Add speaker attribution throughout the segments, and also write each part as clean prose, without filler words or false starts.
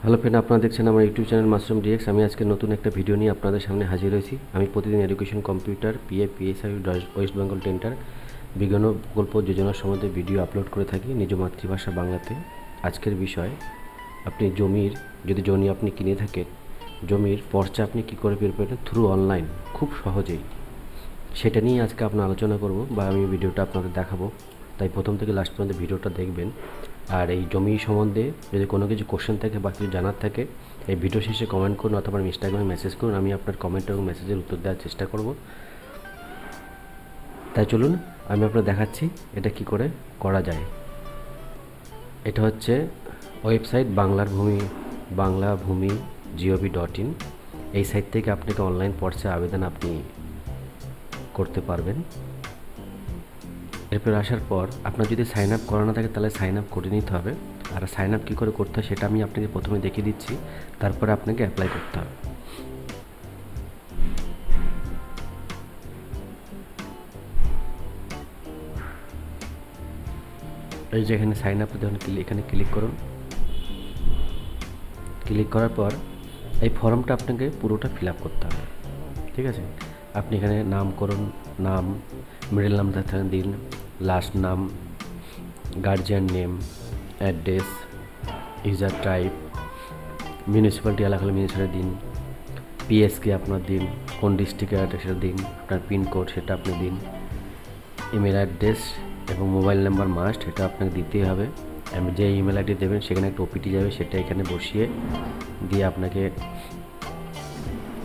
Speaker 1: Hello friend, আপনারা দেখছেন আমার ইউটিউব চ্যানেল মাশরুম ডিএক্স। আমি আজকে নতুন একটা ভিডিও নিয়ে আপনাদের সামনে হাজির হয়েছি। আমি প্রতিদিন education, computer, PA, PSI, West Bengal টেন্টার বিজ্ঞান প্রকল্প যোজনার সম্বন্ধে ভিডিও আপলোড করে থাকি নিজ মাতৃভাষা বাংলাতে। আজকের বিষয়, আপনি যদি জমি আপনি কিনে থাকেন, জমির পর্চা আপনি কী করে বের করবেন থ্রু অনলাইন খুব সহজেই, সেটা নিয়ে আজকে আপনার আলোচনা করব বা আমি ভিডিওটা আপনাদের দেখাবো। তাই প্রথম থেকে লাস্ট পর্যন্ত ভিডিওটা দেখবেন। আর এই জমি সম্বন্ধে যদি কোনো কিছু কোশ্চেন থাকে বা কিছু জানার থাকে, এই ভিডিও শেষে কমেন্ট করুন অথবা ইনস্টাগ্রামে মেসেজ করুন। আমি আপনার কমেন্ট এবং মেসেজের উত্তর দেওয়ার চেষ্টা করব। তাই চলুন আমি আপনার দেখাচ্ছি এটা কি করে করা যায়। এটা হচ্ছে ওয়েবসাইট banglarbhumi.gov.in। এই সাইট থেকে আপনাকে অনলাইন পর্চা আবেদন আপনি করতে পারবেন। এরপর আসার পর আপনার যদি সাইন আপ করা না থাকে তাহলে সাইন আপ করে নিতে হবে। আর সাইন আপ কী করে করতে হয় সেটা আমি আপনাকে প্রথমে দেখিয়ে দিচ্ছি, তারপরে আপনাকে অ্যাপ্লাই করতে হবে। এই যে এখানে সাইন আপ এখানে ক্লিক করুন। ক্লিক করার পর এই ফর্মটা আপনাকে পুরোটা ফিল আপ করতে হবে, ঠিক আছে। আপনি এখানে নাম করুন, নাম, মিডল নাম দিন, লাস্ট নাম, guardian name, address, user type, municipality এলাকা হলে মিউনিসিপ্যালিটি দিন, পিএসকে আপনার দিন, কোন ডিস্ট্রিক্টে আছে সেটা দিন, আপনার পিনকোড সেটা আপনি দিন, ইমেল অ্যাড্রেস এবং মোবাইল নাম্বার মাস্ট, এটা আপনাকে দিতেই হবে। যে ইমেল আইডি দেবেন সেখানে একটা ওপিটি যাবে, সেটা এখানে বসিয়ে দিয়ে আপনাকে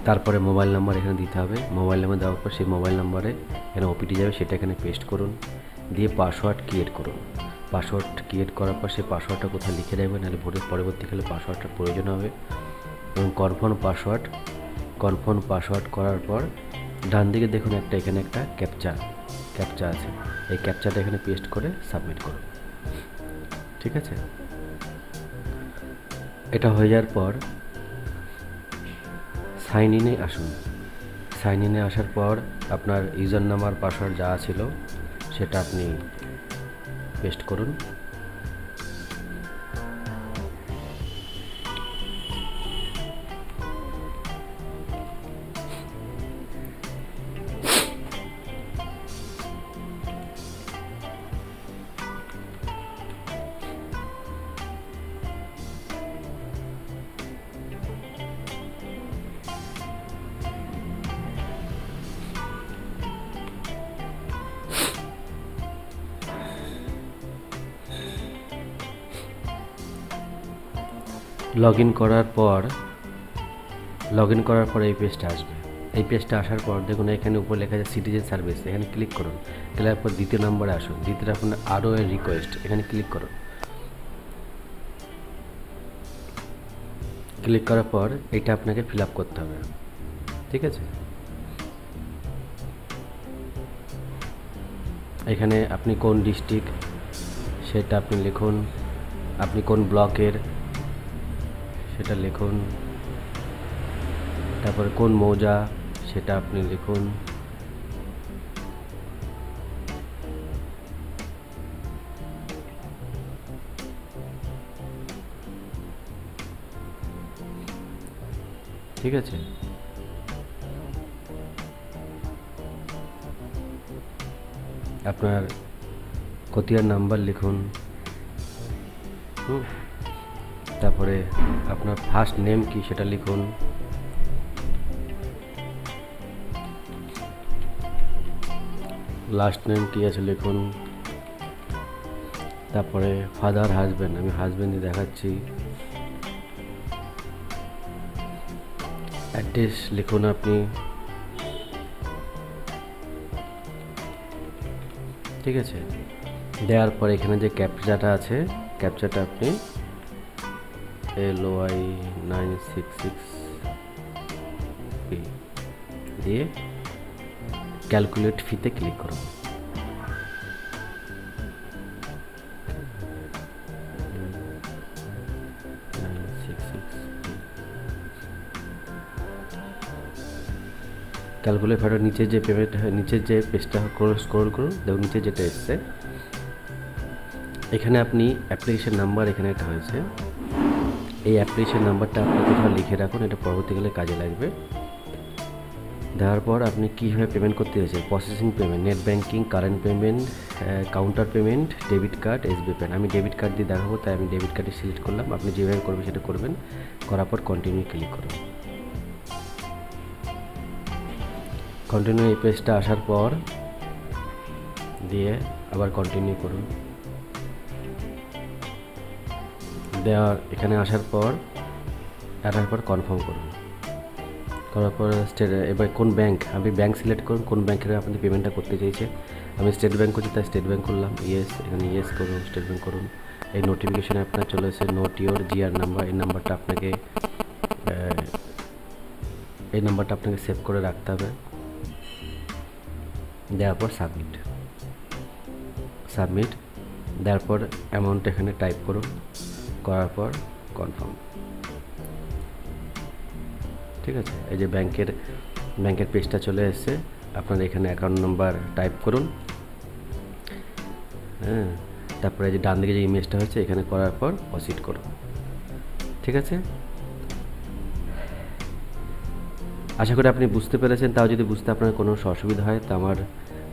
Speaker 1: তারপরে মোবাইল নাম্বার এখানে দিতে হবে। মোবাইল নাম্বার দেওয়ার পর সেই মোবাইল নাম্বারে এখানে ওপিটি যাবে, সেটা এখানে পেস্ট করুন, দিয়ে পাসওয়ার্ড ক্রিয়েট করুন। পাসওয়ার্ড ক্রিয়েট করার পর সেই পাসওয়ার্ডটা কোথায় লিখে রাখবেন, নাহলে ভোটের পরবর্তীকালে পাসওয়ার্ডটার প্রয়োজন হবে। এবং কনফার্ম পাসওয়ার্ড করার পর ডান দিকে দেখুন এখানে একটা ক্যাপচা আছে, এই ক্যাপচাটা এখানে পেস্ট করে সাবমিট করুন, ঠিক আছে। এটা হয়ে যাওয়ার পর সাইন ইনে আসুন। সাইন ইনে আসার পর আপনার ইউজার নাম আর পাসওয়ার্ড যা ছিল সেটা আপনি পেস্ট করুন। লগ ইন করার পর এই পেজটা আসবে। এই পেজটা আসার পর দেখুন এখানে উপর লেখা আছে সিটিজেন সার্ভিস, এখানে ক্লিক করুন। ক্লিক পর দ্বিতীয় নম্বরে আসুন, দ্বিতীয় আপনার আরও এর রিকোয়েস্ট, এখানে ক্লিক করুন। ক্লিক করার পর এটা আপনাকে ফিল আপ করতে হবে, ঠিক আছে। এখানে আপনি কোন ডিস্ট্রিক্ট সেটা আপনি লিখুন, আপনি কোন ব্লকের সেটা লিখুন, তারপরে কোন মৌজা সেটা আপনি লিখুন, ঠিক আছে। আপনার খতিয়ান নাম্বার লিখুন, তারপরে আপনার ফার্স্ট নেম কি সেটা লিখুন, লাস্ট নেম কি আছে লিখুন, তারপরে ফাদার, হাজব্যান্ড, আমি হাজব্যান্ডই দেখাচ্ছি, অ্যাড্রেস লিখুন আপনি, ঠিক আছে। দেওয়ার পর এখানে যে ক্যাপচাটা আছে, ক্যাপচাটা আপনি LY966 দিয়ে ক্যালকুলেট ফিতে ক্লিক করুন। ক্যালকুলেটর নিচে যে পেমেন্ট, নিচের যে পেজটা স্ক্রল করুন, দেখুন নিচে যেটা এসছে এখানে আপনি অ্যাপ্লিকেশন নাম্বার এখানে একটা হয়েছে, এই অ্যাপ্লিকেশন নাম্বারটা আপনি কোথাও লিখে রাখুন, এটা পরবর্তীকালে কাজে লাগবে। দেওয়ার পর আপনি কীভাবে পেমেন্ট করতে চাইছেন, processing payment, net banking, current payment, counter payment, debit card, SB payment. আমি ডেবিট কার্ড দিয়ে দেখাবো, তাই আমি ডেবিট কার্ডে সিলেক্ট করলাম। আপনি যেভাবে করবেন সেটা করবেন, করার পর কন্টিনিউ ক্লিক করুন। কন্টিনিউ এই পেজটা আসার পর দিয়ে আবার কন্টিনিউ করুন। দেওয়ার এখানে আসার পর কনফার্ম করুন। করার পর এবার কোন ব্যাংক, আপনি ব্যাংক সিলেক্ট করুন, কোন ব্যাংকের আপনি পেমেন্টটা করতে চাইছেন। আমি স্টেট ব্যাংক করছি, তাই স্টেট ব্যাংক করলাম। ইয়েস, এখানে ইয়েস করুন, স্টেট ব্যাংক করুন। এই নোটিফিকেশানে আপনার চলে এসে নোট ইওর জিআর নাম্বার, এই নাম্বারটা আপনাকে সেভ করে রাখতে হবে। দেওয়ার পর সাবমিট দেওয়ার পর অ্যামাউন্ট এখানে টাইপ করুন, করার পর কনফার্ম। ঠিক আছে, এই যে ব্যাংকের পেজটা চলে এসেছে। আপনার এখানে অ্যাকাউন্ট নাম্বার টাইপ করুন, হ্যাঁ। তারপরে এই যে ডান দিকে যে ইমেজটা হচ্ছে এখানে করার পর প্রসিড করুন। ঠিক আছে, আশা করি আপনি বুঝতে পেরেছেন। তাও যদি বুঝতে আপনার কোনো অসুবিধা হয় তা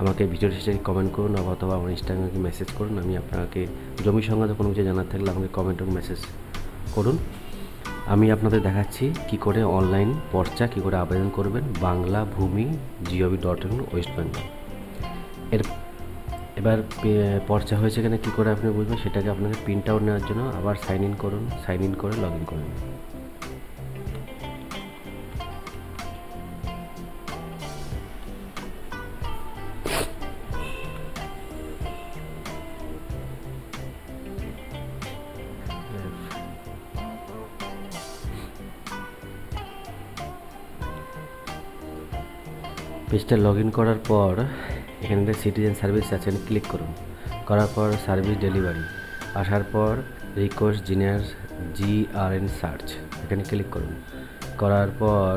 Speaker 1: আমাকে ভিডিও শেষে কমেন্ট করুন, অথবা আমার ইনস্টাগ্রামে মেসেজ করুন। আমি আপনাকে জমি সংক্রান্ত কোনো কিছু জানার থাকলে আমাকে কমেন্ট এবং মেসেজ করুন। আমি আপনাদের দেখাচ্ছি কি করে অনলাইন পর্চা কী করে আবেদন করবেন, বাংলাভূমি gov.in ওয়েস্ট বেঙ্গল। এবার পর্চা হয়েছে কিনা কী করে আপনি বুঝবেন, সেটাকে আপনাকে প্রিন্ট আউট নেওয়ার জন্য আবার সাইন ইন করে লগ ইন করুন। পেজটা লগ ইন করার পর এখানে সিটিজেন সার্ভিস আছে, ক্লিক করুন। করার পর সার্ভিস ডেলিভারি আসার পর রিকোয়েস্ট জিআরএন সার্চ, এখানে ক্লিক করুন। করার পর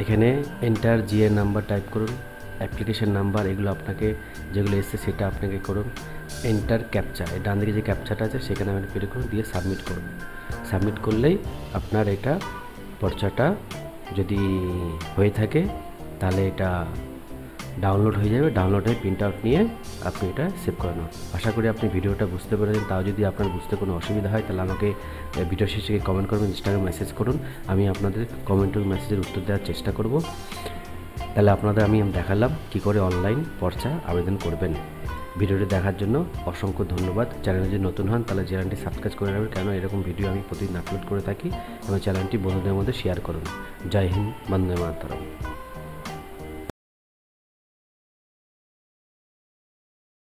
Speaker 1: এখানে এন্টার জিএর নাম্বার টাইপ করুন, অ্যাপ্লিকেশন নাম্বার, এগুলো আপনাকে যেগুলো এসছে সেটা আপনাকে করুন। এন্টার ক্যাপচা, এই ডান দিকে যে ক্যাপচাটা আছে সেখানে আপনি ক্লিক করুন, দিয়ে সাবমিট করুন। সাবমিট করলেই আপনার এটা পর্চাটা যদি হয়ে থাকে তাহলে এটা ডাউনলোড হয়ে যাবে। ডাউনলোড হয়ে প্রিন্ট আউট নিয়ে আপনি এটা সেভ করে নেন। আশা করি আপনি ভিডিওটা বুঝতে পেরেছেন। তাও যদি আপনার বুঝতে কোনো অসুবিধা হয় তাহলে আমাকে ভিডিও শেষে কমেন্ট করবেন, ইনস্টাগ্রামে মেসেজ করুন। আমি আপনাদের কমেন্ট এবং মেসেজের উত্তর দেওয়ার চেষ্টা করব। তাহলে আপনাদের আমি দেখালাম কী করে অনলাইন পর্চা আবেদন করবেন। ভিডিওটি দেখার জন্য অসংখ্য ধন্যবাদ। চ্যানেলে যদি নতুন হন তাহলে চ্যানেলটি সাবস্ক্রাইব করে নেবেন, কেন এরকম ভিডিও আমি প্রতিদিন আপলোড করে থাকি। এবং চ্যানেলটি বন্ধুদের মধ্যে শেয়ার করুন। জয় হিন্দ, বন্দে মাতরম।